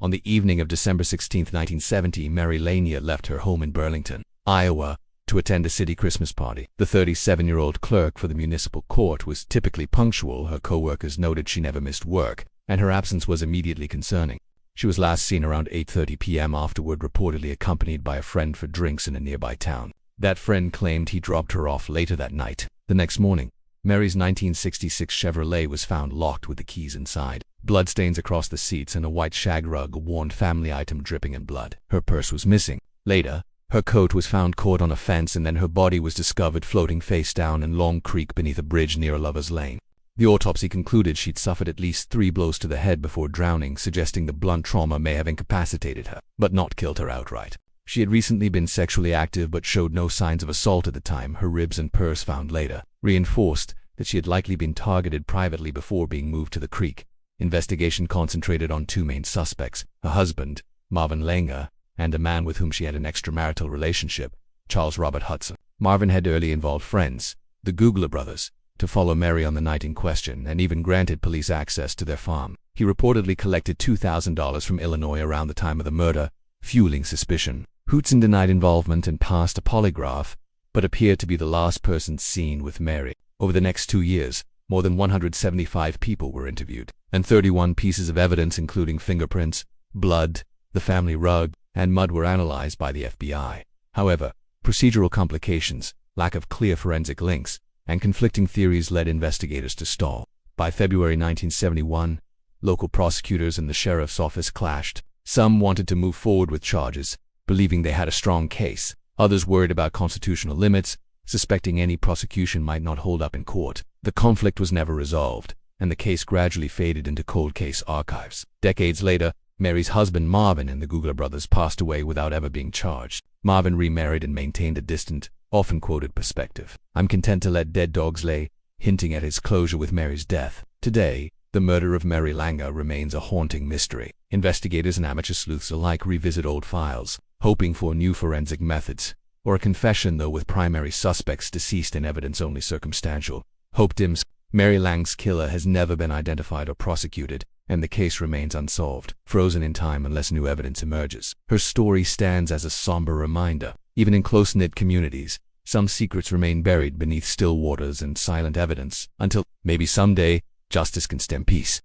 On the evening of December 16, 1970, Mary Lange left her home in Burlington, Iowa, to attend a city Christmas party. The 37-year-old clerk for the municipal court was typically punctual. Her co-workers noted she never missed work, and her absence was immediately concerning. She was last seen around 8:30 p.m. afterward, reportedly accompanied by a friend for drinks in a nearby town. That friend claimed he dropped her off later that night. The next morning, Mary's 1966 Chevrolet was found locked with the keys inside. Bloodstains across the seats and a white shag rug warned family item dripping in blood. Her purse was missing. Later, her coat was found caught on a fence, and then her body was discovered floating face down in Long Creek beneath a bridge near Lover's Lane. The autopsy concluded she'd suffered at least 3 blows to the head before drowning, suggesting the blunt trauma may have incapacitated her, but not killed her outright. She had recently been sexually active but showed no signs of assault at the time. Her ribs and purse found later reinforced that she had likely been targeted privately before being moved to the creek. Investigation concentrated on 2 main suspects, her husband, Marvin Lange, and a man with whom she had an extramarital relationship, Charles Robert Hudson. Marvin had early involved friends, the Googler brothers, to follow Mary on the night in question, and even granted police access to their farm. He reportedly collected $2,000 from Illinois around the time of the murder, fueling suspicion. Hudson denied involvement and passed a polygraph, but appeared to be the last person seen with Mary. Over the next 2 years, more than 175 people were interviewed, and 31 pieces of evidence including fingerprints, blood, the family rug, and mud were analyzed by the FBI. However, procedural complications, lack of clear forensic links, and conflicting theories led investigators to stall. By February 1971, local prosecutors and the sheriff's office clashed. Some wanted to move forward with charges, believing they had a strong case. Others worried about constitutional limits, suspecting any prosecution might not hold up in court. The conflict was never resolved, and the case gradually faded into cold case archives. Decades later, Mary's husband Marvin and the Googler brothers passed away without ever being charged. Marvin remarried and maintained a distant, often quoted perspective. "I'm content to let dead dogs lay," hinting at his closure with Mary's death. Today, the murder of Mary Lange remains a haunting mystery. Investigators and amateur sleuths alike revisit old files, hoping for new forensic methods, or a confession, though with primary suspects deceased and evidence only circumstantial. Hope dims. Mary Lange's killer has never been identified or prosecuted, and the case remains unsolved, frozen in time unless new evidence emerges. Her story stands as a somber reminder. Even in close-knit communities, some secrets remain buried beneath still waters and silent evidence, until, maybe someday, justice can stem peace.